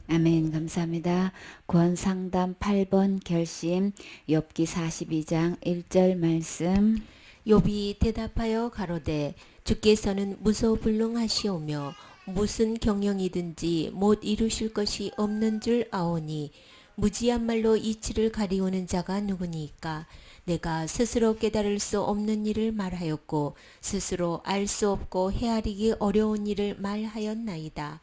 아멘. 감사합니다. 권상담 8번 결심 욥기 42장 1절 말씀. 욥이 대답하여 가로되 주께서는 무소불능하시오며 무슨 경영이든지 못 이루실 것이 없는 줄 아오니 무지한 말로 이치를 가리우는 자가 누구니까. 내가 스스로 깨달을 수 없는 일을 말하였고 스스로 알 수 없고 헤아리기 어려운 일을 말하였나이다.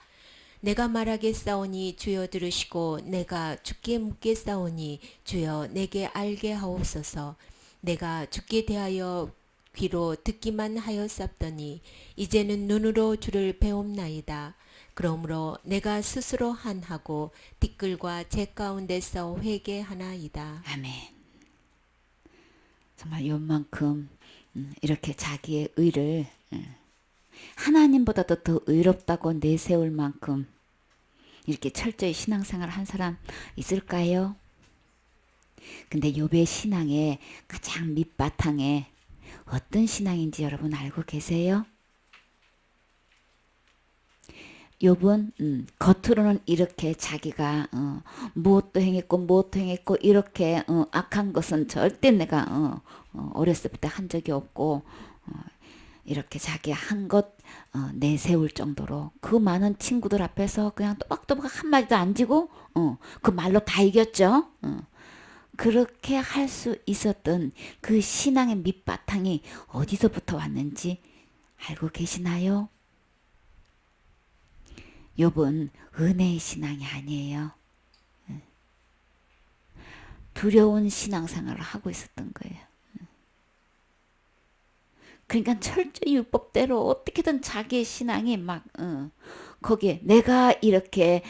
내가 말하겠사오니 주여 들으시고 내가 주께 묻겠사오니 주여 내게 알게 하옵소서. 내가 주께 대하여 귀로 듣기만 하였사더니 이제는 눈으로 주를 배움나이다. 그러므로 내가 스스로 한하고 티끌과 재 가운데서 회개하나이다. 아멘. 정말 요만큼 이렇게 자기의 의를 하나님보다도 더 의롭다고 내세울 만큼 이렇게 철저히 신앙생활 한 사람 있을까요? 근데 욥의 신앙의 가장 밑바탕에 어떤 신앙인지 여러분 알고 계세요? 욥은 겉으로는 이렇게 자기가 무엇도 행했고 이렇게 악한 것은 절대 내가 어렸을 때 한 적이 없고 이렇게 자기 한 것 내세울 정도로 그 많은 친구들 앞에서 그냥 또박또박 한마디도 안 지고 그 말로 다 이겼죠. 그렇게 할 수 있었던 그 신앙의 밑바탕이 어디서부터 왔는지 알고 계시나요? 욥은 은혜의 신앙이 아니에요. 두려운 신앙생활을 하고 있었던 거예요. 그러니까 철저히 율법대로 어떻게든 자기의 신앙이 막 거기에 내가 이렇게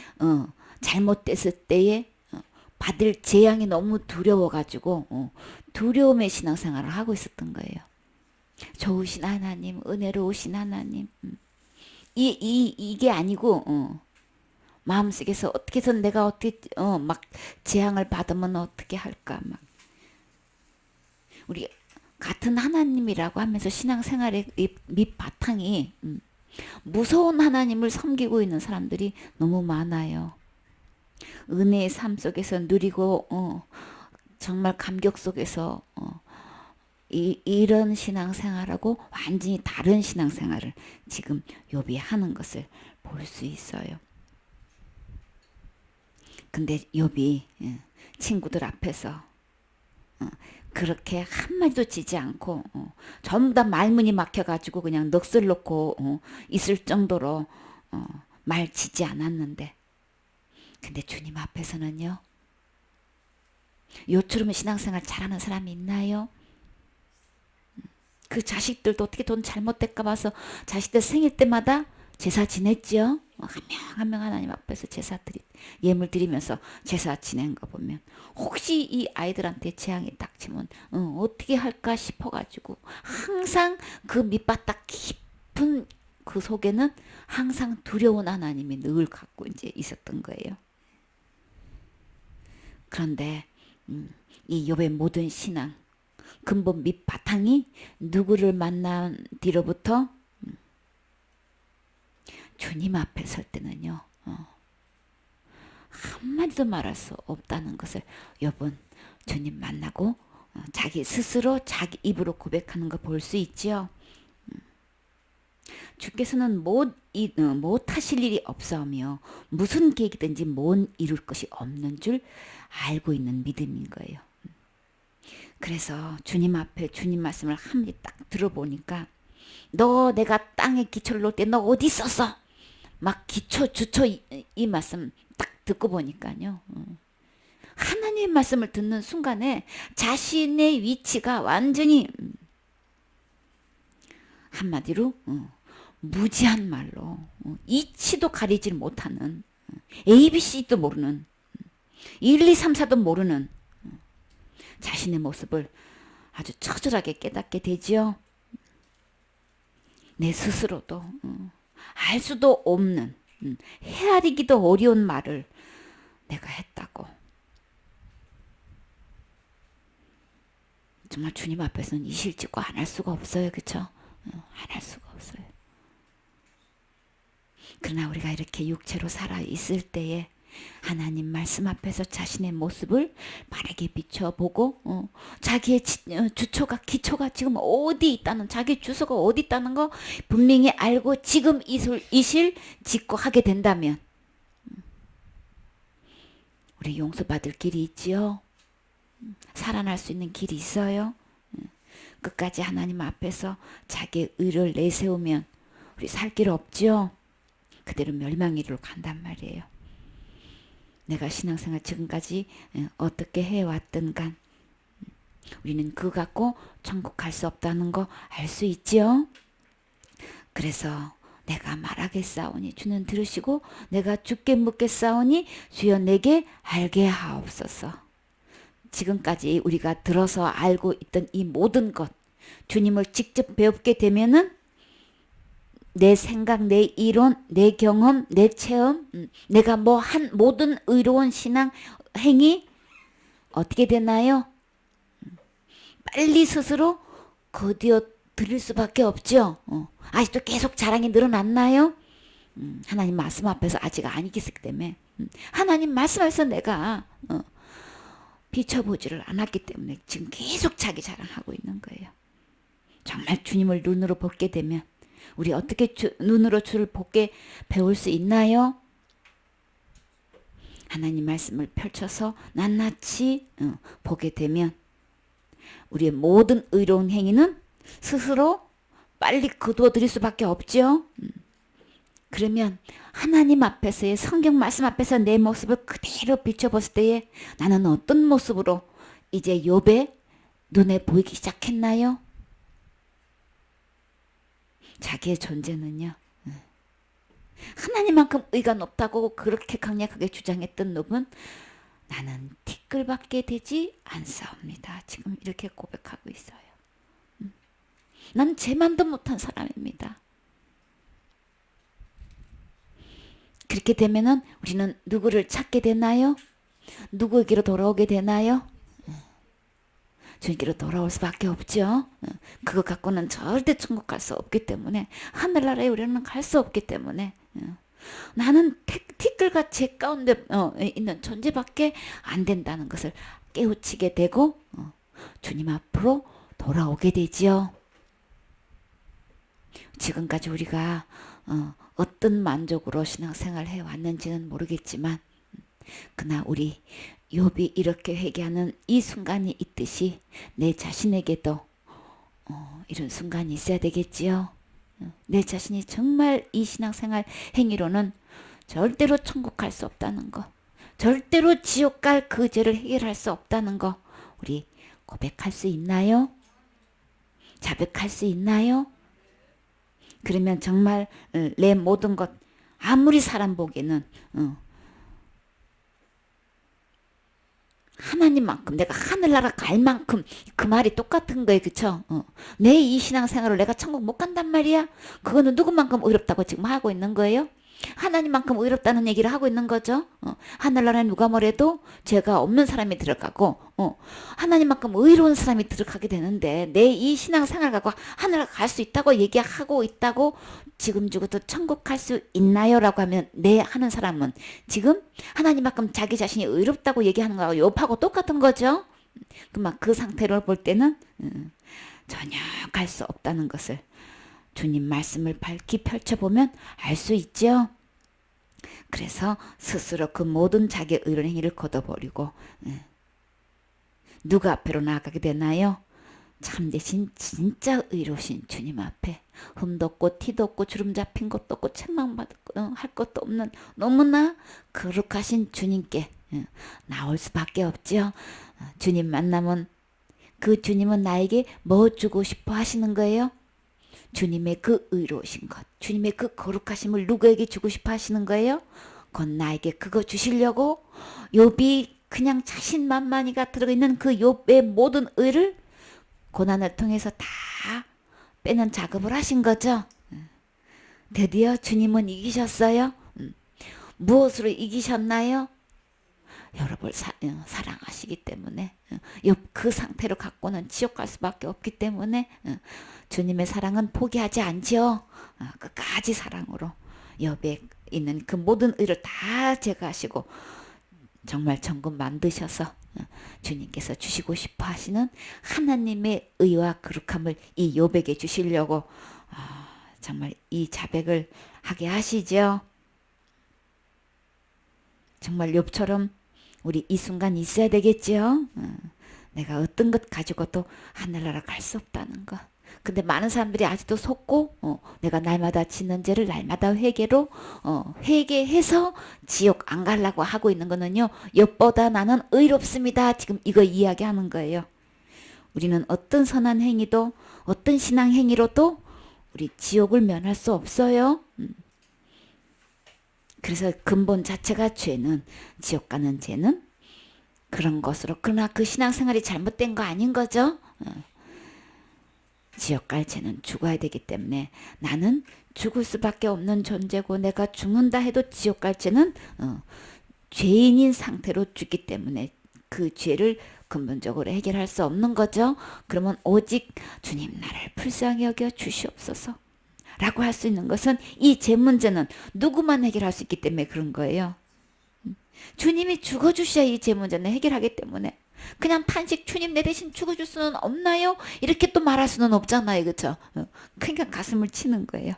잘못됐을 때에 받을 재앙이 너무 두려워가지고 두려움의 신앙생활을 하고 있었던 거예요. 좋으신 하나님, 은혜로우신 하나님. 이게 아니고 마음속에서 어떻게 해서 내가 어떻게 막 재앙을 받으면 어떻게 할까 막 우리 같은 하나님이라고 하면서 신앙생활의 밑바탕이 무서운 하나님을 섬기고 있는 사람들이 너무 많아요. 은혜의 삶 속에서 누리고 정말 감격 속에서 이런 신앙생활하고 완전히 다른 신앙생활을 지금 욥이 하는 것을 볼 수 있어요. 근데 욥이 친구들 앞에서 그렇게 한마디도 지지 않고 전부 다 말문이 막혀가지고 그냥 넋을 놓고 있을 정도로 말 지지 않았는데 근데 주님 앞에서는요. 요처럼 신앙생활 잘하는 사람이 있나요? 그 자식들도 어떻게 돈 잘못될까 봐서 자식들 생일 때마다 제사 지냈죠. 한 명 한 명 하나님 앞에서 예물 드리면서 제사 지낸 거 보면 혹시 이 아이들한테 재앙이 닥치면 어떻게 할까 싶어가지고 항상 그 밑바닥 깊은 그 속에는 항상 두려운 하나님이 늘 갖고 이제 있었던 거예요. 그런데 이 욥의 모든 신앙 근본 밑바탕이 누구를 만난 뒤로부터 주님 앞에 설 때는요. 한마디도 말할 수 없다는 것을 욥은 주님 만나고 자기 스스로 자기 입으로 고백하는 거 볼 수 있지요. 주께서는 못하실 일이 없사오며 무슨 계획이든지 못 이룰 것이 없는 줄 알고 있는 믿음인 거예요. 그래서 주님 앞에 주님 말씀을 한마디 딱 들어보니까 너 내가 땅에 기초를 놓을 때 너 어디 있었어? 막 기초 주초 이 말씀 딱 듣고 보니까요. 하나님의 말씀을 듣는 순간에 자신의 위치가 완전히 한마디로 무지한 말로 이치도 가리질 못하는 ABC도 모르는 1, 2, 3, 4도 모르는 자신의 모습을 아주 처절하게 깨닫게 되지요. 내 스스로도 알 수도 없는 헤아리기도 어려운 말을 내가 했다고. 정말 주님 앞에서는 이실직고 안 할 수가 없어요. 그렇죠? 안 할 수가 없어요. 그러나 우리가 이렇게 육체로 살아 있을 때에 하나님 말씀 앞에서 자신의 모습을 바르게 비춰보고 자기의 주초가 기초가 지금 어디 있다는 자기 주소가 어디 있다는 거 분명히 알고 지금 이실 짓고 하게 된다면 우리 용서받을 길이 있지요. 살아날 수 있는 길이 있어요. 끝까지 하나님 앞에서 자기의 의를 내세우면 우리 살 길 없지요. 그대로 멸망이로 간단 말이에요. 내가 신앙생활 지금까지 어떻게 해왔든 간 우리는 그거 갖고 천국 갈 수 없다는 거 알 수 있지요. 그래서 내가 말하겠사오니 주는 들으시고 내가 주께 묻겠사오니 주여 내게 알게 하옵소서. 지금까지 우리가 들어서 알고 있던 이 모든 것 주님을 직접 배우게 되면은 내 생각, 내 이론, 내 경험, 내 체험, 내가 뭐 한 모든 의로운 신앙 행위 어떻게 되나요? 빨리 스스로 거두어 드릴 수밖에 없죠. 아직도 계속 자랑이 늘어났나요? 하나님 말씀 앞에서 아직 아니기 때문에 하나님 말씀에서 내가 비춰보지를 않았기 때문에 지금 계속 자기 자랑하고 있는 거예요. 정말 주님을 눈으로 보게 되면 우리 어떻게 눈으로 주를 보게 배울 수 있나요? 하나님 말씀을 펼쳐서 낱낱이 보게 되면 우리의 모든 의로운 행위는 스스로 빨리 거두어 드릴 수밖에 없죠. 그러면 하나님 앞에서의 성경 말씀 앞에서 내 모습을 그대로 비춰봤을 때에 나는 어떤 모습으로 이제 욥의 눈에 보이기 시작했나요? 자기의 존재는요. 하나님만큼 의가 높다고 그렇게 강력하게 주장했던 욥은 나는 티끌밖에 되지 않사옵니다. 지금 이렇게 고백하고 있어요. 난 제만도 못한 사람입니다. 그렇게 되면은 우리는 누구를 찾게 되나요? 누구에게로 돌아오게 되나요? 주님께로 돌아올 수밖에 없죠. 그거 갖고는 절대 천국 갈 수 없기 때문에 하늘나라에 우리는 갈 수 없기 때문에 나는 티끌같이 가운데 있는 존재밖에 안 된다는 것을 깨우치게 되고 주님 앞으로 돌아오게 되지요. 지금까지 우리가 어떤 만족으로 신앙생활을 해왔는지는 모르겠지만 그러나 우리 욥이 이렇게 회개하는 이 순간이 있듯이 내 자신에게도 이런 순간이 있어야 되겠지요. 내 자신이 정말 이 신앙생활 행위로는 절대로 천국 갈 수 없다는 거, 절대로 지옥 갈 그 죄를 해결할 수 없다는 거 우리 고백할 수 있나요? 자백할 수 있나요? 그러면 정말 내 모든 것 아무리 사람 보기에는 하나님만큼 내가 하늘나라 갈 만큼 그 말이 똑같은 거예요. 그쵸? 내 이 신앙생활을 내가 천국 못 간단 말이야. 그거는 누구만큼 의롭다고 지금 하고 있는 거예요? 하나님만큼 의롭다는 얘기를 하고 있는 거죠. 하늘나라에 누가 뭐래도 죄가 없는 사람이 들어가고 하나님만큼 의로운 사람이 들어가게 되는데 내 이 신앙생활 갖고 하늘 갈 수 있다고 얘기하고 있다고 지금 죽어도 천국 갈 수 있나요? 라고 하면 네 하는 사람은 지금 하나님만큼 자기 자신이 의롭다고 얘기하는 거하고 욥하고 똑같은 거죠. 그 상태로 볼 때는 전혀 갈 수 없다는 것을 주님 말씀을 밝히 펼쳐보면 알 수 있죠. 그래서 스스로 그 모든 자기의 의로운 행위를 걷어버리고 누구 앞으로 나아가게 되나요? 참되신 진짜 의로우신 주님 앞에 흠도 없고 티도 없고 주름 잡힌 것도 없고 책망받을 할 것도 없는 너무나 거룩하신 주님께 나올 수밖에 없죠. 주님 만나면 그 주님은 나에게 뭐 주고 싶어 하시는 거예요? 주님의 그 의로우신 것, 주님의 그 거룩하심을 누구에게 주고 싶어 하시는 거예요? 곧 나에게 그거 주시려고 욥이 그냥 자신만만히가 들어있는 그 욥의 모든 의를 고난을 통해서 다 빼는 작업을 하신 거죠. 드디어 주님은 이기셨어요. 무엇으로 이기셨나요? 여러분을 사랑하시기 때문에 그 상태로 갖고는 지옥 갈 수밖에 없기 때문에 주님의 사랑은 포기하지 않지요. 끝까지 사랑으로 욥의 있는 그 모든 의를 다 제거하시고 정말 천국 만드셔서 주님께서 주시고 싶어 하시는 하나님의 의와 거룩함을 이 욥에게 주시려고 정말 이 자백을 하게 하시죠. 정말 욥처럼 우리 이 순간 있어야 되겠지요. 내가 어떤 것 가지고도 하늘나라 갈 수 없다는 것. 근데 많은 사람들이 아직도 속고 내가 날마다 짓는 죄를 날마다 회개해서 지옥 안 가려고 하고 있는 거는요. 욥보다 나는 의롭습니다. 지금 이거 이야기하는 거예요. 우리는 어떤 선한 행위도 어떤 신앙 행위로도 우리 지옥을 면할 수 없어요. 그래서 근본 자체가 죄는 지옥 가는 죄는 그런 것으로 그러나 그 신앙생활이 잘못된 거 아닌 거죠. 지옥 갈 죄는 죽어야 되기 때문에 나는 죽을 수밖에 없는 존재고 내가 죽는다 해도 지옥 갈 죄는 죄인인 상태로 죽기 때문에 그 죄를 근본적으로 해결할 수 없는 거죠. 그러면 오직 주님 나를 불쌍히 여겨 주시옵소서 라고 할 수 있는 것은 이 죄 문제는 누구만 해결할 수 있기 때문에 그런 거예요. 주님이 죽어주셔야 이 죄 문제는 해결하기 때문에 그냥 판식 주님 내 대신 죽어줄 수는 없나요? 이렇게 또 말할 수는 없잖아요. 그렇죠? 그러니까 가슴을 치는 거예요.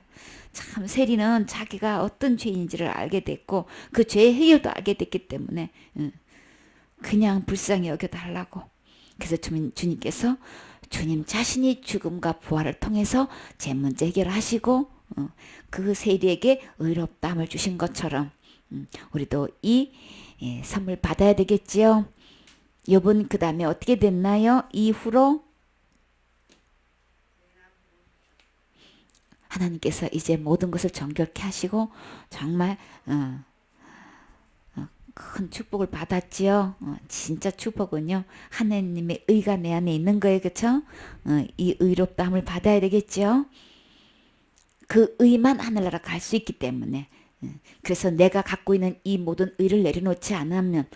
참 세리는 자기가 어떤 죄인지를 알게 됐고 그 죄의 해결도 알게 됐기 때문에 그냥 불쌍히 여겨달라고. 그래서 주님께서 주님 자신이 죽음과 부활을 통해서 죄 문제 해결하시고 그 세리에게 의롭다함을 주신 것처럼 우리도 이 선물 받아야 되겠지요. 욥은 그 다음에 어떻게 됐나요? 이후로 하나님께서 이제 모든 것을 정결케 하시고 정말 큰 축복을 받았지요. 진짜 축복은요. 하나님의 의가 내 안에 있는 거예요. 그렇죠? 이 의롭다함을 받아야 되겠죠. 그 의만 하늘나라 갈 수 있기 때문에 그래서 내가 갖고 있는 이 모든 의를 내려놓지 않으면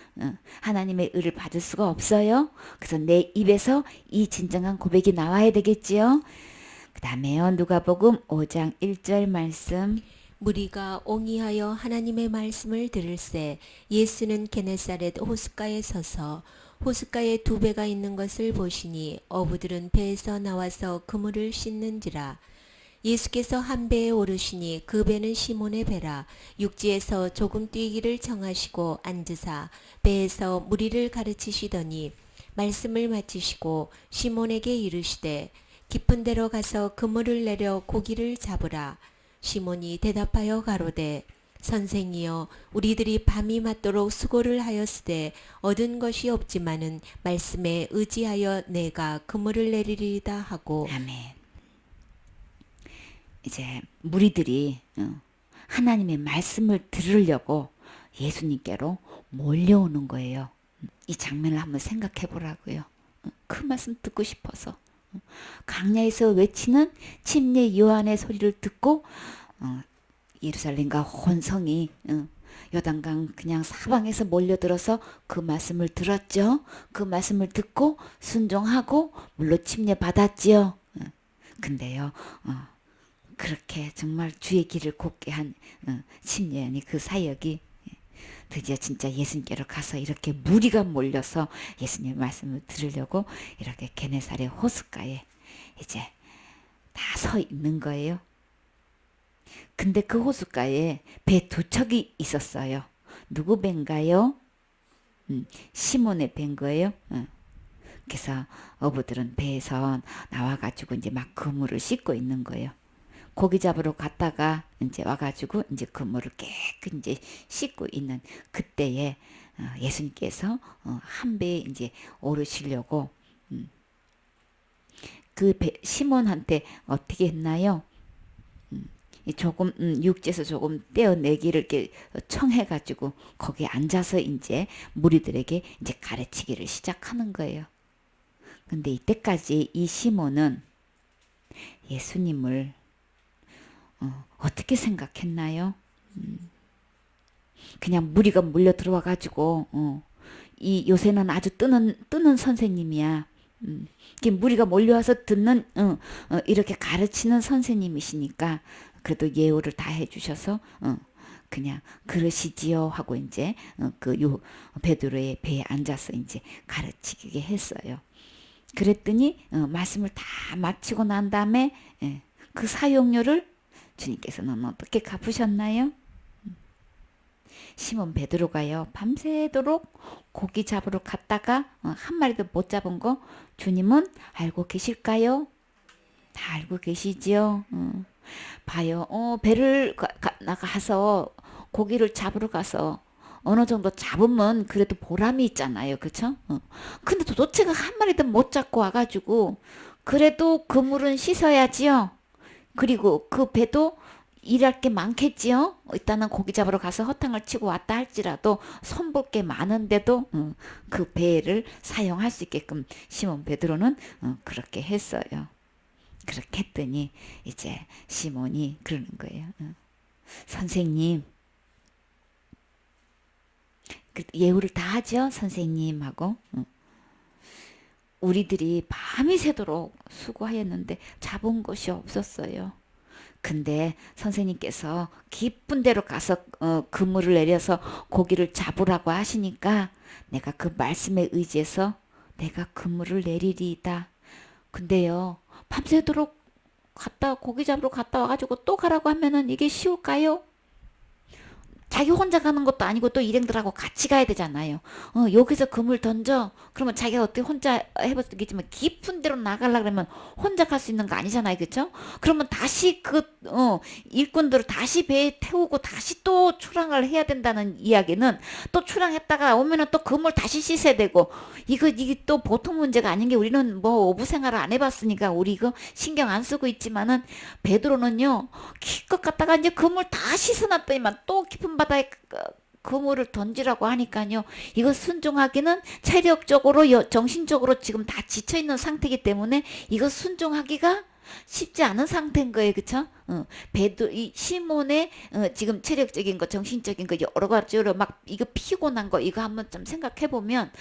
하나님의 의를 받을 수가 없어요. 그래서 내 입에서 이 진정한 고백이 나와야 되겠지요. 그 다음에요. 누가복음 5장 1절 말씀. 무리가 옹이하여 하나님의 말씀을 들을새 예수는 게네사렛 호숫가에 서서 호숫가에 두 배가 있는 것을 보시니 어부들은 배에서 나와서 그물을 씻는지라. 예수께서 한 배에 오르시니 그 배는 시몬의 배라. 육지에서 조금 뛰기를 정하시고 앉으사 배에서 무리를 가르치시더니 말씀을 마치시고 시몬에게 이르시되 깊은 데로 가서 그물을 내려 고기를 잡으라. 시몬이 대답하여 가로되 선생이여 우리들이 밤이 맞도록 수고를 하였으되 얻은 것이 없지만은 말씀에 의지하여 내가 그물을 내리리다 하고. 아멘. 이제 무리들이 하나님의 말씀을 들으려고 예수님께로 몰려오는 거예요. 이 장면을 한번 생각해 보라고요. 그 말씀 듣고 싶어서 강야에서 외치는 침례 요한의 소리를 듣고 예루살렘과 혼성이 요단강 그냥 사방에서 몰려들어서 그 말씀을 들었죠. 그 말씀을 듣고 순종하고 물로 침례 받았지요. 근데요. 그렇게 정말 주의 길을 곱게 한 침례연이 그 사역이 드디어 진짜 예수님께로 가서 이렇게 무리가 몰려서 예수님의 말씀을 들으려고 이렇게 게네사렛 호숫가에 이제 다 서 있는 거예요. 근데 그 호숫가에 배 두 척이 있었어요. 누구 배인가요? 시몬의 배인 거예요. 그래서 어부들은 배에서 나와가지고 이제 막 그물을 씻고 있는 거예요. 고기 잡으러 갔다가 이제 와가지고 이제 그물을 깨끗이 이제 씻고 있는 그때에 예수님께서 한 배에 이제 오르시려고 그 시몬한테 어떻게 했나요? 조금 육지에서 조금 떼어내기를 이렇게 청해가지고 거기에 앉아서 이제 무리들에게 이제 가르치기를 시작하는 거예요. 근데 이때까지 이 시몬은 예수님을 어떻게 생각했나요? 그냥 무리가 몰려 들어와 가지고 이 요새는 아주 뜨는 선생님이야. 무리가 몰려와서 듣는 이렇게 가르치는 선생님이시니까 그래도 예우를 다 해주셔서 그냥 그러시지요 하고 이제 요 베드로의 배에 앉아서 이제 가르치게 했어요. 그랬더니 말씀을 다 마치고 난 다음에 그 사용료를 주님께서는 어떻게 갚으셨나요? 시몬 베드로가요 밤새도록 고기 잡으러 갔다가 한 마리도 못 잡은 거 주님은 알고 계실까요? 다 알고 계시지요. 봐요. 배를 나가서 고기를 잡으러 가서 어느 정도 잡으면 그래도 보람이 있잖아요. 그쵸? 근데 도대체가 한 마리도 못 잡고 와가지고 그래도 그물은 씻어야지요. 그리고 그 배도 일할 게 많겠지요. 일단은 고기 잡으러 가서 허탕을 치고 왔다 할지라도 손볼 게 많은데도 그 배를 사용할 수 있게끔 시몬 베드로는 그렇게 했어요. 그렇게 했더니 이제 시몬이 그러는 거예요. 선생님, 예우를 다 하죠. 선생님하고. 우리들이 밤이 새도록 수고하였는데 잡은 것이 없었어요. 근데 선생님께서 깊은 데로 가서 그물을 내려서 고기를 잡으라고 하시니까 내가 그 말씀에 의지해서 내가 그물을 내리리이다. 근데요, 밤새도록 고기 잡으러 갔다 와가지고 또 가라고 하면은 이게 쉬울까요? 자기 혼자 가는 것도 아니고 또 일행들하고 같이 가야 되잖아요. 여기서 그물 던져. 그러면 자기가 어떻게 혼자 해봤겠지만 깊은 데로 나가려고 그러면 혼자 갈 수 있는 거 아니잖아요. 그쵸? 그러면 다시 일꾼들을 다시 배에 태우고 다시 또 출항을 해야 된다는 이야기는 또 출항했다가 오면은 또 그물 다시 씻어야 되고 이게 또 보통 문제가 아닌 게 우리는 뭐 어부 생활을 안 해봤으니까 우리 이거 신경 안 쓰고 있지만은 베드로는요 기껏 갔다가 이제 그물 다 씻어놨더니만 또 깊은 바다에 그물을 던지라고 하니까요. 이거 순종하기는 체력적으로 정신적으로 지금 다 지쳐있는 상태이기 때문에 이거 순종하기가 쉽지 않은 상태인 거예요. 그쵸? 이 시몬의 지금 체력적인 거 정신적인 거 여러 가지로 막 이거 피곤한 거 이거 한번 좀 생각해 보면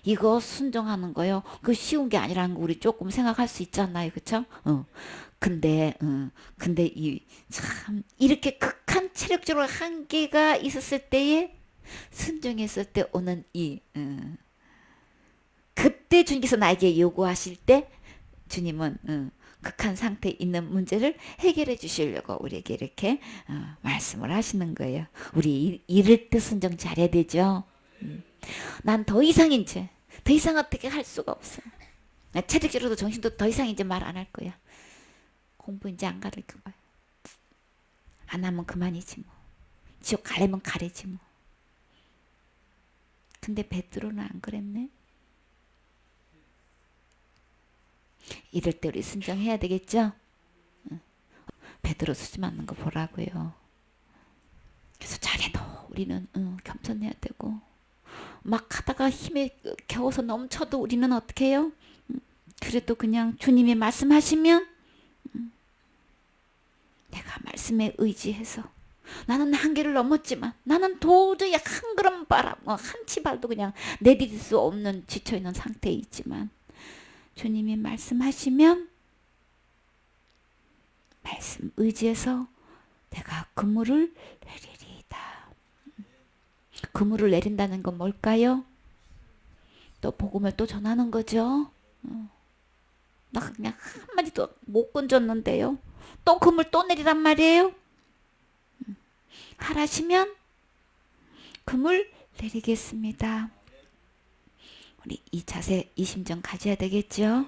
이거 순종하는 거요. 그 쉬운 게 아니라는 거 우리 조금 생각할 수 있잖아요. 그쵸? 근데 참 이렇게 극한 체력적으로 한계가 있었을 때에 순종했을 때 오는 그때 주님께서 나에게 요구하실 때 주님은 극한 상태에 있는 문제를 해결해 주시려고 우리에게 이렇게 말씀을 하시는 거예요. 우리 이럴 때 순종 잘해야 되죠. 난 더 이상 어떻게 할 수가 없어. 체력적으로도 정신도 더 이상 이제 말 안 할 거야. 공부 이제 안 가르칠 거야. 안 하면 그만이지 뭐. 지옥 가려면 가래지 뭐. 근데 베드로는 안 그랬네. 이럴 때 우리 순종해야 되겠죠? 베드로 수지 맞는 거 보라고요. 그래서 잘해 너. 우리는 겸손해야 되고 막 하다가 힘에 겨워서 넘쳐도 우리는 어떻게 해요? 그래도 그냥 주님이 말씀하시면 내가 말씀에 의지해서 나는 한계를 넘었지만 나는 도저히 한 걸음 한 치발도 그냥 내디딜 수 없는 지쳐있는 상태에 있지만 주님이 말씀하시면 말씀 의지해서 내가 그물을 내리리이다. 그물을 내린다는 건 뭘까요? 또 복음을 또 전하는 거죠. 나 그냥 한마디도 못 건졌는데요. 또 그물 또 내리란 말이에요. 하라시면 그물 내리겠습니다. 우리 이 자세, 이 심정 가져야 되겠죠.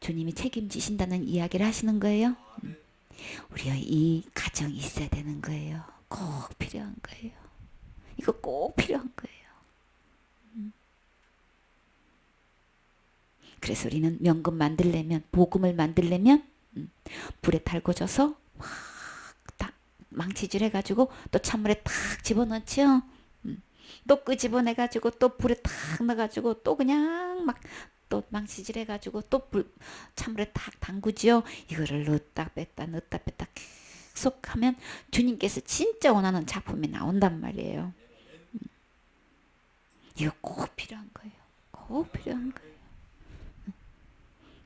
주님이 책임지신다는 이야기를 하시는 거예요. 우리의 이 가정이 있어야 되는 거예요. 꼭 필요한 거예요. 이거 꼭 필요한 거예요. 그래서 우리는 명금 만들려면 복음을 만들려면 불에 달궈져서 막 망치질 해가지고 또 찬물에 탁 집어넣죠. 또 끄집어내가지고 또 불에 탁 넣어가지고 또 그냥 막 또 망치질 해가지고 또 찬물에 탁 담그죠. 이거를 넣었다 뺐다 계속 하면 주님께서 진짜 원하는 작품이 나온단 말이에요. 이거 꼭 필요한 거예요. 꼭 필요한 거예요.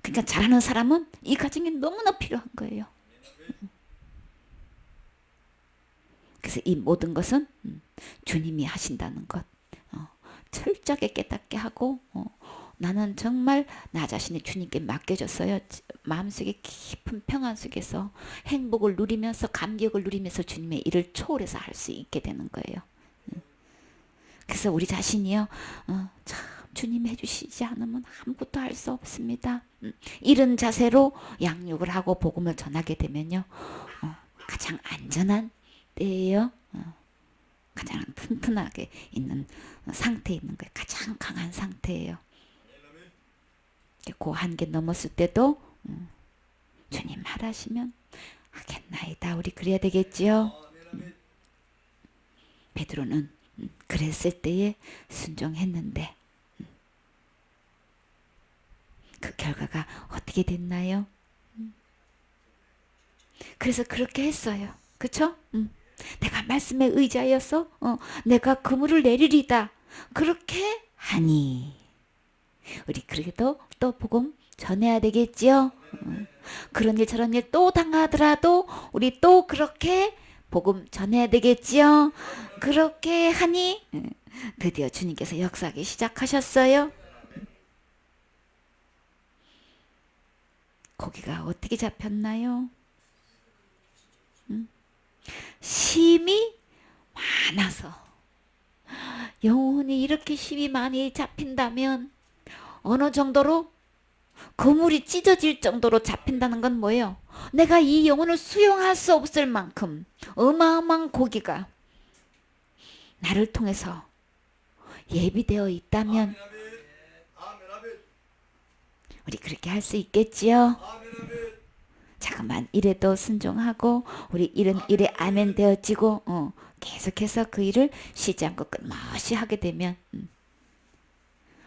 그러니까 잘하는 사람은 이 과정이 너무나 필요한 거예요. 그래서 이 모든 것은 주님이 하신다는 것 철저하게 깨닫게 하고 나는 정말 나 자신이 주님께 맡겨줬어요. 마음속에 깊은 평안 속에서 행복을 누리면서 감격을 누리면서 주님의 일을 초월해서 할 수 있게 되는 거예요. 그래서 우리 자신이요 참 주님 해주시지 않으면 아무것도 할 수 없습니다. 이런 자세로 양육을 하고 복음을 전하게 되면요 가장 안전한 때예요. 가장 튼튼하게 있는 상태에 있는 거예요. 가장 강한 상태예요. 그 한계 넘었을 때도 주님 하라시면 하겠나이다. 우리 그래야 되겠지요. 베드로는 그랬을 때에 순종했는데 그 결과가 어떻게 됐나요? 그래서 그렇게 했어요. 그쵸? 내가 말씀에 의지하여서 내가 그물을 내리리다. 그렇게 하니 우리 그래도 또 복음 전해야 되겠지요. 그런 일 저런 일 또 당하더라도 우리 또 그렇게 복음 전해야 되겠지요. 그렇게 하니 드디어 주님께서 역사하기 시작하셨어요. 고기가 어떻게 잡혔나요? 힘이 많아서 영혼이 이렇게 힘이 많이 잡힌다면 어느 정도로 그물이 찢어질 정도로 잡힌다는 건 뭐예요? 내가 이 영혼을 수용할 수 없을 만큼 어마어마한 고기가 나를 통해서 예비되어 있다면 우리 그렇게 할 수 있겠지요? 자그만 일에도 순종하고 우리 일은 일에 아멘 되어지고 계속해서 그 일을 쉬지 않고 끝없이 하게 되면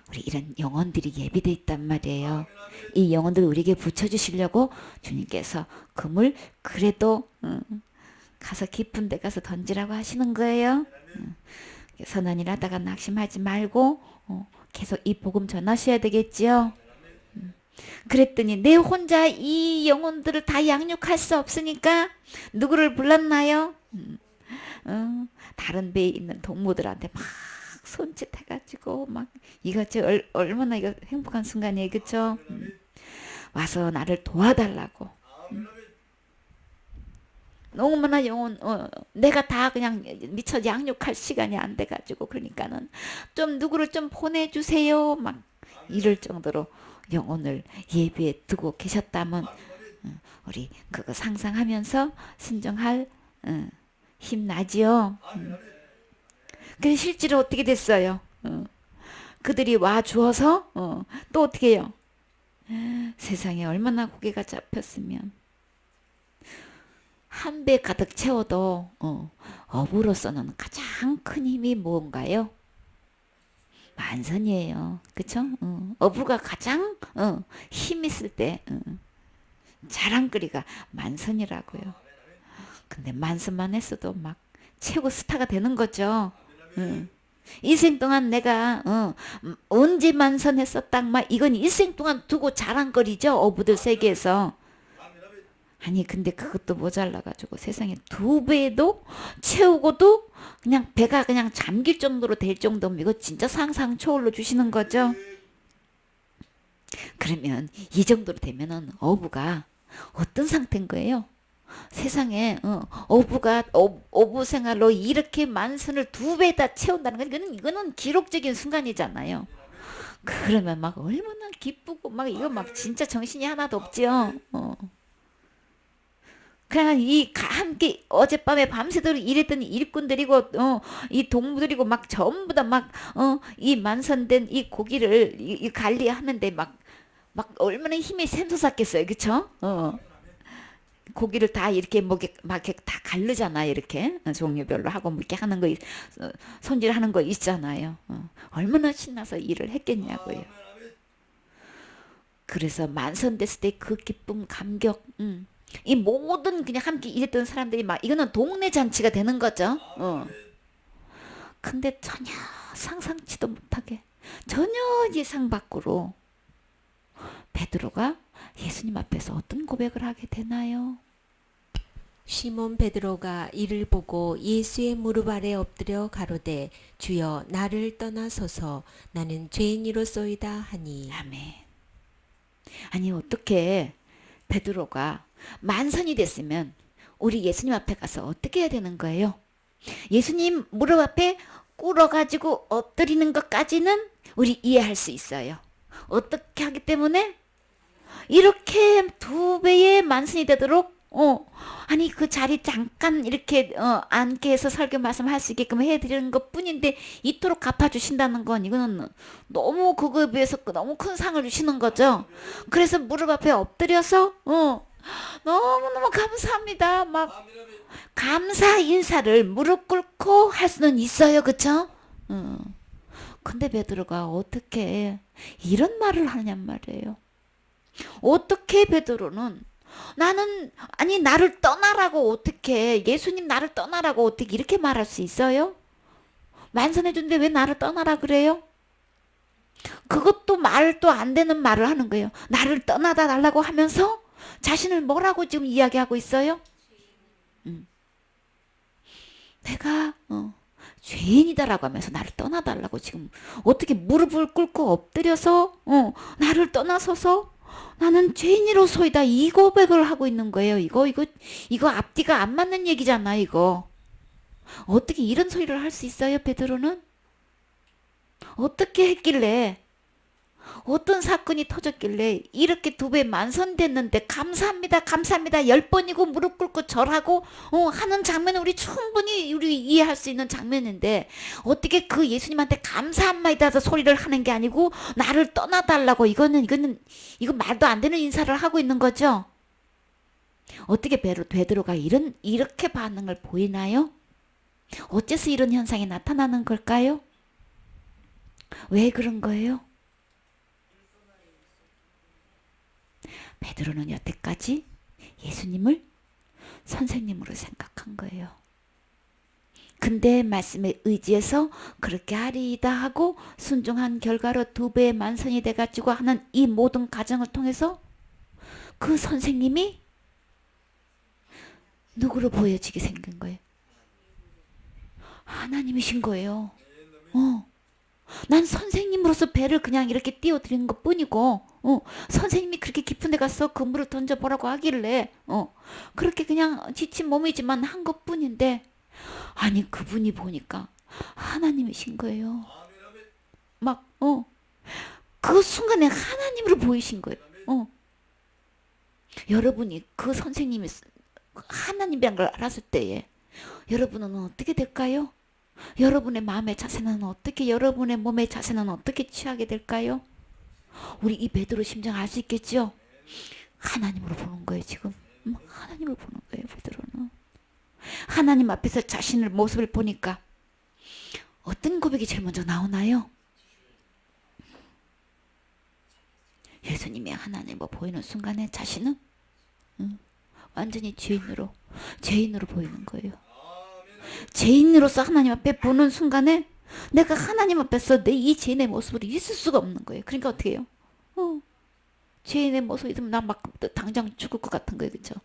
우리 이런 영혼들이 예비되어 있단 말이에요. 이 영혼들을 우리에게 붙여주시려고 주님께서 그물 그래도 가서 깊은 데 가서 던지라고 하시는 거예요. 선한 일 하다가 낙심하지 말고 계속 이 복음 전하셔야 되겠지요. 그랬더니 내 혼자 이 영혼들을 다 양육할 수 없으니까 누구를 불렀나요? 다른 배에 있는 동무들한테 막 손짓해가지고 막 이것이 얼마나 이거 행복한 순간이에요, 그쵸? 와서 나를 도와달라고. 너무나 영혼 내가 다 그냥 미처 양육할 시간이 안 돼가지고 그러니까는 좀 누구를 좀 보내주세요 막 이럴 정도로 영혼을 예비에 두고 계셨다면 우리 그거 상상하면서 순종할 힘나지요. 근데 실제로 어떻게 됐어요? 그들이 와 주어서 또 어떻게 해요? 세상에 얼마나 고개가 잡혔으면 한 배 가득 채워도 어부로서는 가장 큰 힘이 뭔가요? 만선이에요. 그쵸? 어부가 가장 힘 있을 때 자랑거리가 만선이라고요. 근데 만선만 했어도 막 최고 스타가 되는 거죠. 일생 동안 내가 언제 만선했었다 막 이건 일생 동안 두고 자랑거리죠. 어부들 세계에서. 아니 근데 그것도 모자라가지고 세상에 2배도 채우고도 그냥 배가 그냥 잠길 정도로 될 정도면 이거 진짜 상상 초월로 주시는 거죠. 그러면 이 정도로 되면은 어부가 어떤 상태인 거예요? 세상에 어부가 어부 생활로 이렇게 만선을 2배 다 채운다는 건 이거는 기록적인 순간이잖아요. 그러면 막 얼마나 기쁘고 막 이거 막 진짜 정신이 하나도 없지요. 그냥 이 함께 어젯밤에 밤새도록 일했던 일꾼들이고 이 동무들이고 막 전부 다 막 이 만선된 이 고기를 이 관리하는데 막 얼마나 힘이 샘솟았겠어요, 그쵸? 고기를 다 이렇게 뭐게 막 이렇게 다 갈르잖아요, 이렇게 종류별로 하고 뭐 이렇게 하는 거 손질하는 거 있잖아요. 얼마나 신나서 일을 했겠냐고요. 그래서 만선됐을 때 그 기쁨, 감격, 이 모든 그냥 함께 일했던 사람들이 막 이거는 동네 잔치가 되는 거죠. 근데 전혀 상상치도 못하게 전혀 예상 밖으로 베드로가 예수님 앞에서 어떤 고백을 하게 되나요? 시몬 베드로가 이를 보고 예수의 무릎 아래 엎드려 가로되 주여 나를 떠나소서 나는 죄인이로소이다 하니. 아멘. 아니 어떻게 베드로가 만선이 됐으면 우리 예수님 앞에 가서 어떻게 해야 되는 거예요? 예수님 무릎 앞에 꿇어가지고 엎드리는 것까지는 우리 이해할 수 있어요. 어떻게 하기 때문에 이렇게 두 배의 만선이 되도록 아니 그 자리 잠깐 이렇게 앉게 해서 설교 말씀할 수 있게끔 해드리는 것 뿐인데 이토록 갚아주신다는 건 이거는 너무 그거에 비해서 너무 큰 상을 주시는 거죠. 그래서 무릎 앞에 엎드려서 너무너무 감사합니다 막 감사 인사를 무릎 꿇고 할 수는 있어요. 그쵸? 근데 베드로가 어떻게 이런 말을 하냔 말이에요. 어떻게 베드로는 나를 떠나라고 어떻게 예수님 나를 떠나라고 어떻게 이렇게 말할 수 있어요? 만선해 준데 왜 나를 떠나라 그래요? 그것도 말도 안 되는 말을 하는 거예요. 나를 떠나다 달라고 하면서 자신을 뭐라고 지금 이야기하고 있어요? 내가 죄인이다라고 하면서 나를 떠나달라고 지금 어떻게 무릎을 꿇고 엎드려서 나를 떠나서서 나는 죄인이로소이다 이 고백을 하고 있는 거예요. 이거 앞뒤가 안 맞는 얘기잖아. 이거 어떻게 이런 소리를 할 수 있어요? 베드로는 어떻게 했길래 어떤 사건이 터졌길래 이렇게 두 배 만선됐는데 감사합니다 감사합니다 10번이고 무릎 꿇고 절하고 하는 장면은 우리 충분히 우리 이해할 수 있는 장면인데 어떻게 그 예수님한테 감사 한마디라도 소리를 하는 게 아니고 나를 떠나달라고 이거 말도 안 되는 인사를 하고 있는 거죠. 어떻게 베드로가 이렇게 반응을 보이나요? 어째서 이런 현상이 나타나는 걸까요? 왜 그런 거예요? 베드로는 여태까지 예수님을 선생님으로 생각한 거예요. 근데 말씀에 의지해서 그렇게 하리이다 하고 순종한 결과로 두 배의 만선이 돼가지고 하는 이 모든 과정을 통해서 그 선생님이 누구로 보여지게 생긴 거예요? 하나님이신 거예요. 난 선생님으로서 배를 그냥 이렇게 띄워드리는 것 뿐이고 선생님이 그렇게 깊은 데 가서 그물을 던져보라고 하길래 그렇게 그냥 지친 몸이지만 한 것 뿐인데 아니 그분이 보니까 하나님이신 거예요. 막 그 순간에 하나님으로 보이신 거예요. 여러분이 그 선생님이 하나님이란 걸 알았을 때에 여러분은 어떻게 될까요? 여러분의 마음의 자세는 어떻게 여러분의 몸의 자세는 어떻게 취하게 될까요? 우리 이 베드로 심정 알 수 있겠죠? 하나님으로 보는 거예요 지금. 하나님을 보는 거예요 베드로는. 하나님 앞에서 자신의 모습을 보니까 어떤 고백이 제일 먼저 나오나요? 예수님이 하나님으로 보이는 순간에 자신은 완전히 죄인으로 보이는 거예요. 죄인으로서 하나님 앞에 보는 순간에 내가 하나님 앞에서 내 이 죄인의 모습을 있을 수가 없는 거예요. 그러니까 어떻게 해요? 죄인의 모습이 있으면 나 막 당장 죽을 것 같은 거예요. 그렇죠?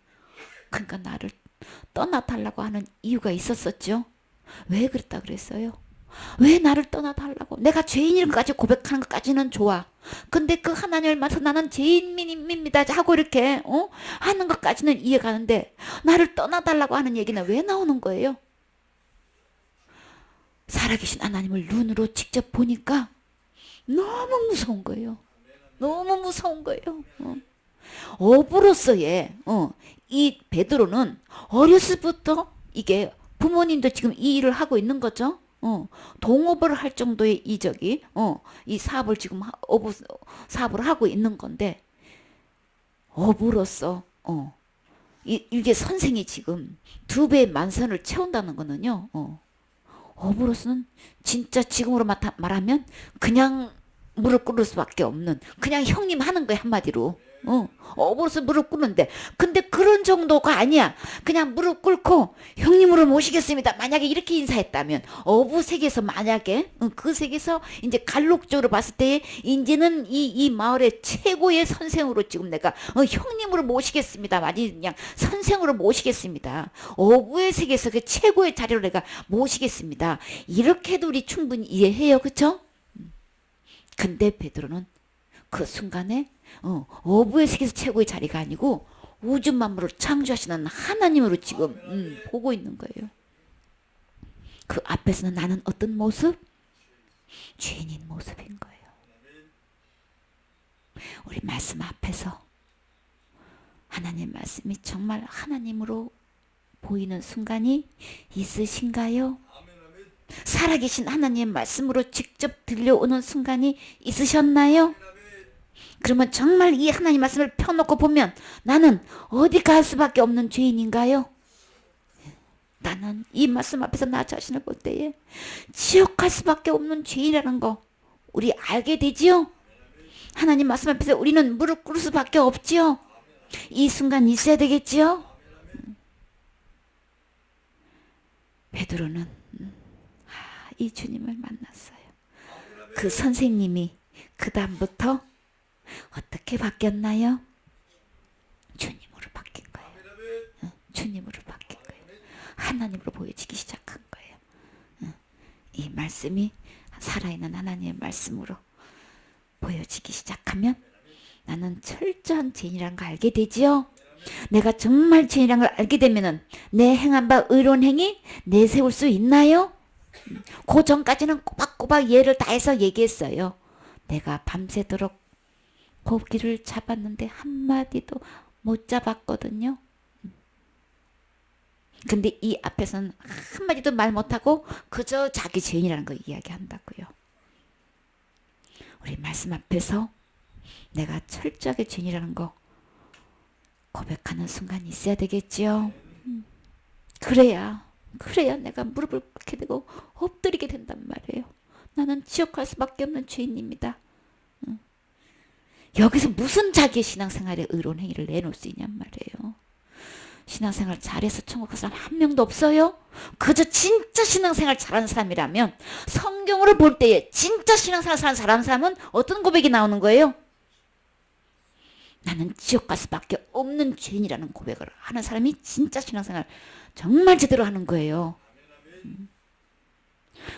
그러니까 나를 떠나달라고 하는 이유가 있었었죠. 왜 그랬다 그랬어요? 왜 나를 떠나달라고? 내가 죄인일까지 고백하는 것까지는 좋아. 근데 그 하나님을 만나서 나는 죄인입니다 하고 이렇게 하는 것까지는 이해가는데 나를 떠나달라고 하는 얘기는 왜 나오는 거예요? 살아계신 하나님을 눈으로 직접 보니까 너무 무서운 거예요. 너무 무서운 거예요. 어부로서의 이 베드로는 어렸을부터 이게 부모님도 지금 이 일을 하고 있는 거죠. 동업을 할 정도의 이적이 이 사업을 지금 어부 사업을 하고 있는 건데 어부로서 이게 선생이 지금 두 배의 만선을 채운다는 거는요. 어부로서는 진짜 지금으로 말하면 그냥 무릎 꿇을 수밖에 없는 그냥 형님 하는 거예요 한마디로. 어버서 무릎 꿇는데. 근데 그런 정도가 아니야. 그냥 무릎 꿇고 형님으로 모시겠습니다. 만약에 이렇게 인사했다면 어부 세계에서 만약에 그 세계에서 이제 갈록적으로 봤을 때 이제는 이 마을의 최고의 선생으로 지금 내가 형님으로 모시겠습니다. 아니 그냥 선생으로 모시겠습니다. 어부의 세계에서 그 최고의 자리로 내가 모시겠습니다. 이렇게도 우리 충분히 이해해요. 그쵸? 근데 베드로는 그 순간에 어부의 세계에서 최고의 자리가 아니고 우주 만물을 창조하시는 하나님으로 지금 보고 있는 거예요. 그 앞에서는 나는 어떤 모습? 죄인인 모습인 거예요. 우리 말씀 앞에서 하나님 말씀이 정말 하나님으로 보이는 순간이 있으신가요? 살아계신 하나님의 말씀으로 직접 들려오는 순간이 있으셨나요? 그러면 정말 이 하나님 말씀을 펴놓고 보면 나는 어디 갈 수밖에 없는 죄인인가요? 나는 이 말씀 앞에서 나 자신을 볼 때에 지옥 갈 수밖에 없는 죄인이라는 거 우리 알게 되지요? 하나님 말씀 앞에서 우리는 무릎 꿇을 수밖에 없지요? 이 순간 있어야 되겠지요? 베드로는 이 주님을 만났어요. 그 선생님이 그 다음부터 어떻게 바뀌었나요? 주님으로 바뀐 거예요. 주님으로 바뀐 거예요. 하나님으로 보여지기 시작한 거예요. 이 말씀이 살아있는 하나님의 말씀으로 보여지기 시작하면 나는 철저한 죄인이라는 걸 알게 되지요. 내가 정말 죄인이라는 걸 알게 되면은 내 행한 바 의로운 행위 내세울 수 있나요? 그 전까지는 꼬박꼬박 예를 다해서 얘기했어요. 내가 밤새도록 고기를 잡았는데 한마디도 못 잡았거든요. 근데 이 앞에서는 한마디도 말 못하고 그저 자기 죄인이라는 걸 이야기한다고요. 우리 말씀 앞에서 내가 철저하게 죄인이라는 거 고백하는 순간이 있어야 되겠지요. 그래야 내가 무릎을 꿇게 되고 엎드리게 된단 말이에요. 나는 지옥 갈 수밖에 없는 죄인입니다. 여기서 무슨 자기의 신앙생활에 의로운 행위를 내놓을 수 있냔 말이에요. 신앙생활 잘해서 천국 갈 사람 한 명도 없어요. 그저 진짜 신앙생활 잘하는 사람이라면 성경으로 볼 때에 진짜 신앙생활 잘하는 사람은 어떤 고백이 나오는 거예요? 나는 지옥 갈 수밖에 없는 죄인이라는 고백을 하는 사람이 진짜 신앙생활 정말 제대로 하는 거예요.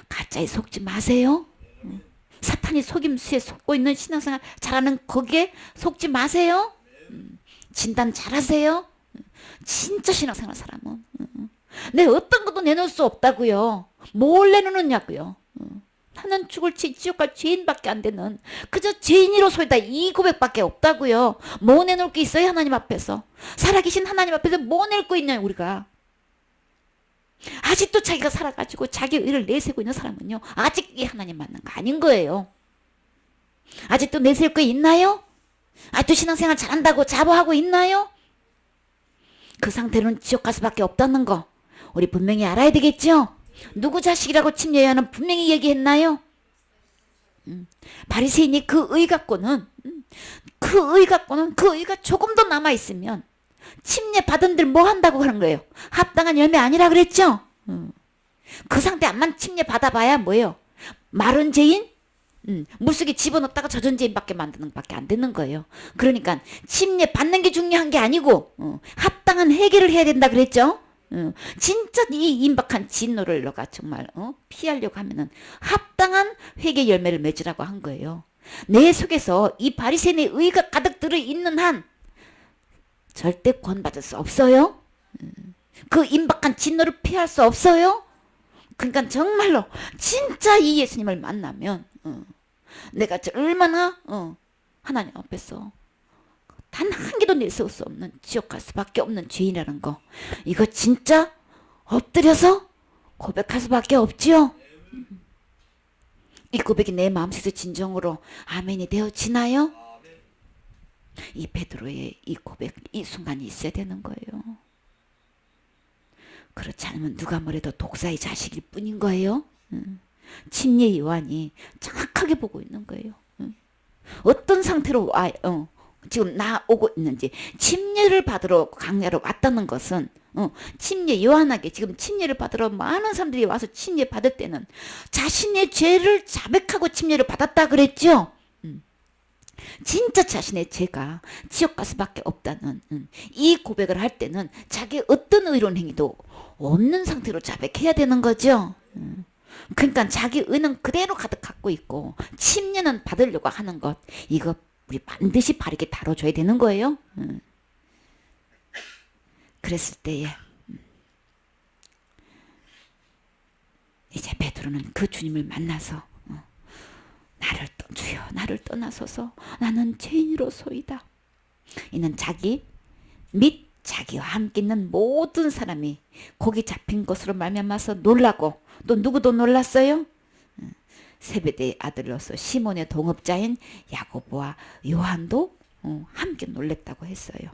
가짜에 속지 마세요. 사탄이 속임수에 속고 있는 신앙생활 잘하는 거기에 속지 마세요. 진단 잘하세요. 진짜 신앙생활 사람은 내 어떤 것도 내놓을 수 없다고요. 뭘 내놓느냐고요. 나는 죽을 지옥 갈 죄인밖에 안 되는 그저 죄인으로서이다 이 고백밖에 없다고요. 뭐 내놓을 게 있어요? 하나님 앞에서 살아계신 하나님 앞에서 뭐 낼 거 있냐 우리가. 아직도 자기가 살아가지고 자기 의를 내세우고 있는 사람은요 아직 이 하나님 만난 거 아닌 거예요. 아직도 내세울 거 있나요? 아직도 신앙생활 잘한다고 자부하고 있나요? 그 상태로는 지옥 갈 수밖에 없다는 거 우리 분명히 알아야 되겠죠? 누구 자식이라고 침례요한은 분명히 얘기했나요? 바리새인이 그 의 갖고는 그 의가 조금 더 남아있으면 침례 받은들 뭐 한다고 그런 거예요? 합당한 열매 아니라 그랬죠? 그 상태 안만 침례 받아봐야 뭐예요? 마른 죄인? 물속에 집어넣다가 젖은 죄인밖에 만드는 밖에 안 되는 거예요. 그러니까 침례 받는 게 중요한 게 아니고 합당한 회개를 해야 된다 그랬죠? 진짜 이 임박한 진노를 너가 정말 피하려고 하면은 합당한 회개 열매를 맺으라고 한 거예요. 내 속에서 이 바리새인의 의가 가득 들어있는 한 절대 구원받을 수 없어요. 그 임박한 진노를 피할 수 없어요. 그러니까 정말로 진짜 이 예수님을 만나면 내가 얼마나 하나님 앞에서 단 한 개도 내세울 수 없는 지옥 갈 수밖에 없는 죄인이라는 거 이거 진짜 엎드려서 고백할 수밖에 없지요. 이 고백이 내 마음속에서 진정으로 아멘이 되어지나요? 이 베드로의 이 고백 이 순간이 있어야 되는 거예요. 그렇지 않으면 누가 뭐래도 독사의 자식일 뿐인 거예요. 침례 요한이 정확하게 보고 있는 거예요. 어떤 상태로 지금 나오고 있는지, 침례를 받으러 광야로 왔다는 것은 침례, 요한에게 지금 침례를 받으러 많은 사람들이 와서 침례 받을 때는 자신의 죄를 자백하고 침례를 받았다 그랬죠. 진짜 자신의 죄가 지옥 갈 수밖에 없다는 이 고백을 할 때는 자기 어떤 의로운 행위도 없는 상태로 자백해야 되는 거죠. 그러니까 자기 의는 그대로 가득 갖고 있고 침례는 받으려고 하는 것, 이거 우리 반드시 바르게 다뤄줘야 되는 거예요. 그랬을 때에 이제 베드로는 그 주님을 만나서 주여 나를 떠나소서 나는 죄인으로소이다. 이는 자기 및 자기와 함께 있는 모든 사람이 고기 잡힌 것으로 말미암아서 놀라고, 또 누구도 놀랐어요? 세베대의 아들로서 시몬의 동업자인 야고보와 요한도 함께 놀랬다고 했어요.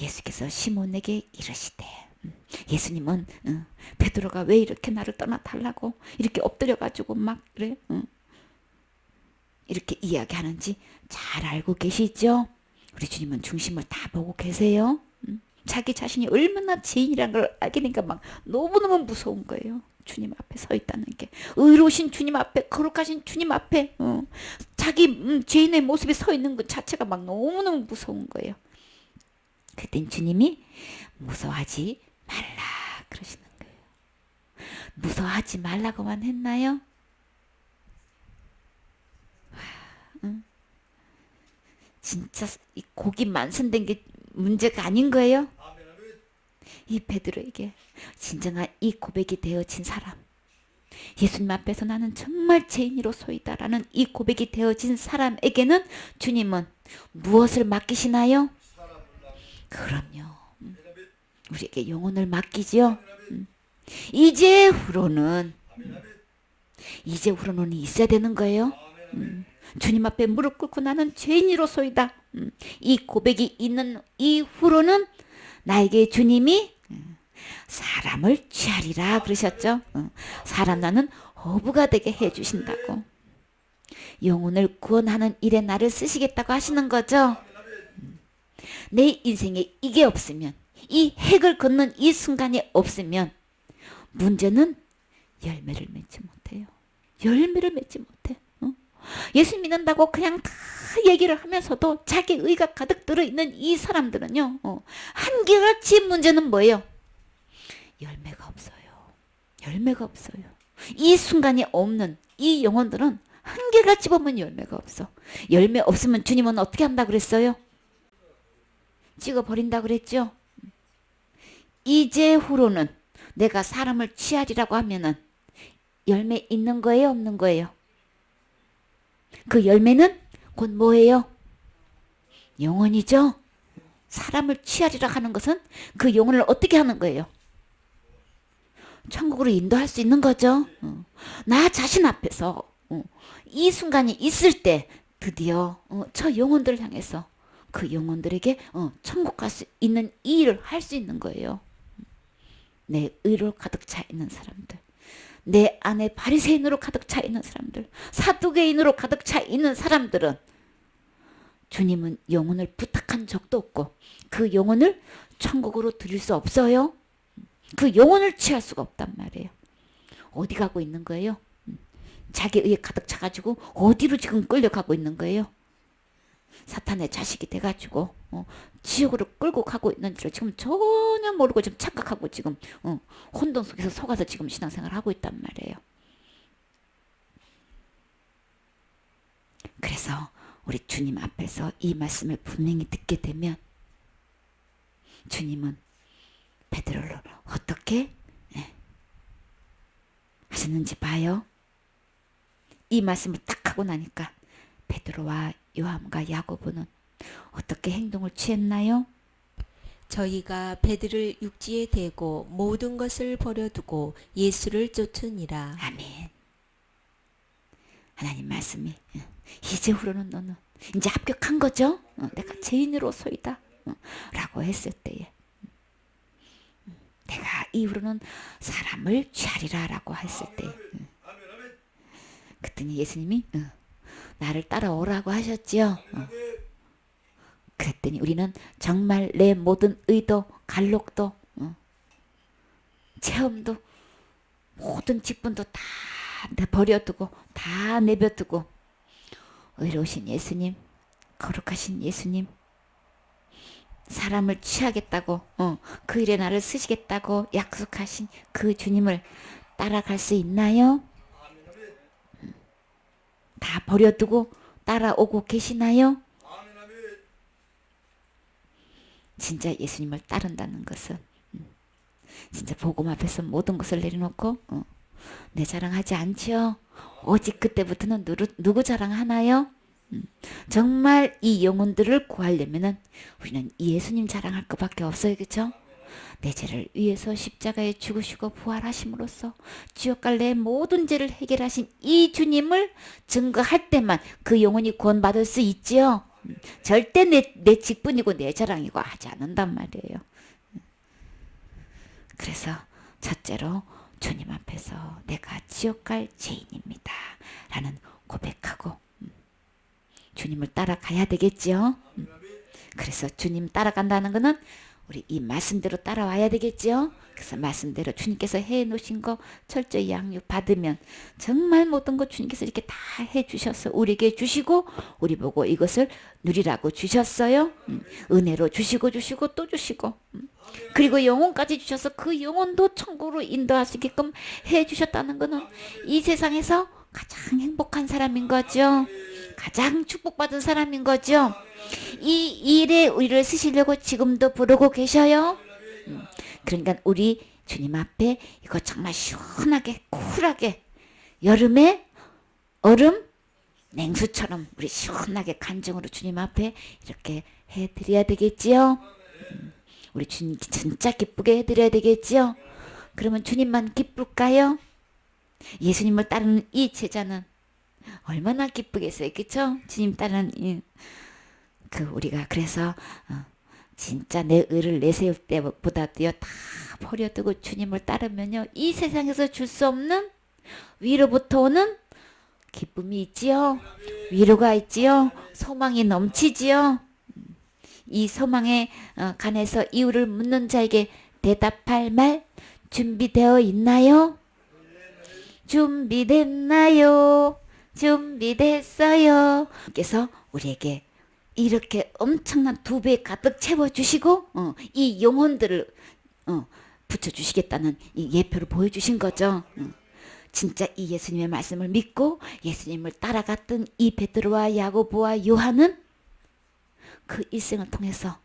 예수께서 시몬에게 이르시되, 예수님은 베드로가 왜 이렇게 나를 떠나 달라고 이렇게 엎드려 가지고 막 그래 이렇게 이야기하는지 잘 알고 계시죠? 우리 주님은 중심을 다 보고 계세요. 자기 자신이 얼마나 죄인이라는 걸 알게 되니까 막 너무너무 무서운 거예요. 주님 앞에 서 있다는 게, 의로우신 주님 앞에, 거룩하신 주님 앞에 자기 죄인의 모습이 서 있는 것 자체가 막 너무너무 무서운 거예요. 그땐 주님이 무서워하지 말라 그러시는 거예요. 무서워하지 말라고만 했나요? 진짜 이 고기 만선된 게 문제가 아닌 거예요. 이 베드로에게 진정한 이 고백이 되어진 사람, 예수님 앞에서 나는 정말 죄인으로소이다라는 이 고백이 되어진 사람에게는 주님은 무엇을 맡기시나요? 그럼요, 우리에게 영혼을 맡기죠. 이제후로는 있어야 되는 거예요. 주님 앞에 무릎 꿇고 나는 죄인으로소이다, 이 고백이 있는 이후로는 나에게 주님이 사람을 취하리라 그러셨죠. 사람 나는 어부가 되게 해주신다고, 영혼을 구원하는 일에 나를 쓰시겠다고 하시는 거죠. 내 인생에 이게 없으면, 이 핵을 걷는 이 순간이 없으면 문제는 열매를 맺지 못해요. 열매를 맺지 못해. 예수 믿는다고 그냥 다 얘기를 하면서도 자기 의가 가득 들어있는 이 사람들은요, 한결같이 문제는 뭐예요? 열매가 없어요. 열매가 없어요. 이 순간이 없는 이 영혼들은 한결같이 보면 열매가 없어. 열매 없으면 주님은 어떻게 한다 그랬어요? 찍어버린다 그랬죠. 이제후로는 내가 사람을 취하리라고 하면은 열매 있는 거예요, 없는 거예요? 그 열매는 곧 뭐예요? 영혼이죠. 사람을 취하리라 하는 것은 그 영혼을 어떻게 하는 거예요? 천국으로 인도할 수 있는 거죠. 나 자신 앞에서 이 순간이 있을 때 드디어 저 영혼들을 향해서 그 영혼들에게 천국 갈 수 있는 이 일을 할 수 있는 거예요. 내 의로 가득 차 있는 사람들, 내 안에 바리새인으로 가득 차 있는 사람들, 사두개인으로 가득 차 있는 사람들은 주님은 영혼을 부탁한 적도 없고 그 영혼을 천국으로 드릴 수 없어요. 그 영혼을 취할 수가 없단 말이에요. 어디 가고 있는 거예요? 자기 의에 가득 차가지고 어디로 지금 끌려가고 있는 거예요? 사탄의 자식이 돼가지고 지옥으로 끌고 가고 있는 줄 지금 전혀 모르고 지금 착각하고 지금 혼돈 속에서 속아서 지금 신앙생활을 하고 있단 말이에요. 그래서 우리 주님 앞에서 이 말씀을 분명히 듣게 되면 주님은 베드로를 어떻게 하셨는지 봐요. 이 말씀을 딱 하고 나니까 베드로와 요한과 야고보는 어떻게 행동을 취했나요? 저희가 베드를 육지에 대고 모든 것을 버려두고 예수를 쫓으니라. 아멘. 하나님 말씀이 이제후로는 너는 이제 합격한 거죠. 내가 죄인으로소이다 라고 했을 때에 내가 이후로는 사람을 취하리라 라고 했을 때 그랬더니 예수님이 나를 따라오라고 하셨지요. 그랬더니 우리는 정말 내 모든 의도, 갈록도, 체험도, 모든 직분도 다 버려두고 다 내버두고 의로우신 예수님, 거룩하신 예수님, 사람을 취하겠다고 그 일에 나를 쓰시겠다고 약속하신 그 주님을 따라갈 수 있나요? 다 버려두고 따라오고 계시나요? 진짜 예수님을 따른다는 것은 진짜 복음 앞에서 모든 것을 내려놓고 내 자랑하지 않지요. 오직 그때부터는 누구 자랑하나요? 정말 이 영혼들을 구하려면은 우리는 예수님 자랑할 것밖에 없어요. 그렇죠? 내 죄를 위해서 십자가에 죽으시고 부활하심으로써 지옥 갈 내 모든 죄를 해결하신 이 주님을 증거할 때만 그 영혼이 구원받을 수 있지요. 절대 내 직분이고 내 자랑이고 하지 않는단 말이에요. 그래서 첫째로 주님 앞에서 내가 지옥 갈 죄인입니다 라는 고백하고 주님을 따라가야 되겠지요. 그래서 주님 따라간다는 것은 우리 이 말씀대로 따라와야 되겠지요. 그래서 말씀대로 주님께서 해놓으신 거 철저히 양육 받으면 정말 모든 것 주님께서 이렇게 다 해주셔서 우리에게 주시고 우리 보고 이것을 누리라고 주셨어요. 은혜로 주시고 또 주시고 그리고 영혼까지 주셔서 그 영혼도 천국으로 인도할 수 있게끔 해주셨다는 것은 이 세상에서 가장 행복한 사람인 거죠. 가장 축복받은 사람인 거죠. 이 일에 우리를 쓰시려고 지금도 부르고 계셔요. 그러니까 우리 주님 앞에 이거 정말 시원하게 쿨하게 여름에 얼음 냉수처럼 우리 시원하게 간증으로 주님 앞에 이렇게 해드려야 되겠지요. 우리 주님 진짜 기쁘게 해드려야 되겠지요. 그러면 주님만 기쁠까요? 예수님을 따르는 이 제자는 얼마나 기쁘겠어요. 그쵸? 주님 따르는 우리가 그래서 진짜 내 의를 내세울 때보다도요 다 버려두고 주님을 따르면요 이 세상에서 줄 수 없는 위로부터 오는 기쁨이 있지요. 위로가 있지요. 소망이 넘치지요. 이 소망에 관해서 이유를 묻는 자에게 대답할 말 준비되어 있나요? 준비됐나요? 준비됐어요. 그래서 우리에게 이렇게 엄청난 2배 가득 채워주시고 이 영혼들을 붙여주시겠다는 이 예표를 보여주신 거죠. 진짜 이 예수님의 말씀을 믿고 예수님을 따라갔던 이 베드로와 야고보와 요한은 그 일생을 통해서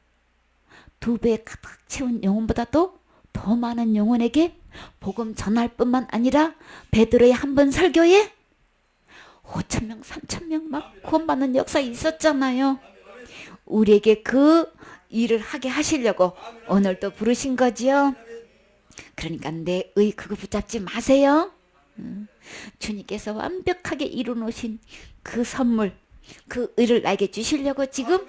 2배 가득 채운 영혼보다도 더 많은 영혼에게 복음 전할 뿐만 아니라 베드로의 한 번 설교에 5,000명, 3,000명 막 구원받는 역사 있었잖아요. 우리에게 그 일을 하게 하시려고 오늘도 부르신 거지요. 그러니까 내 의 그거 붙잡지 마세요. 주님께서 완벽하게 이루놓으신 그 선물, 그 의를 나에게 주시려고 지금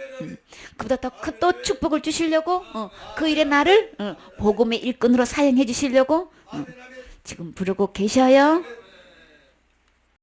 그보다 더 큰 또 축복을 주시려고 그 일에 나를 복음의 일꾼으로 사용해 주시려고 지금 부르고 계셔요.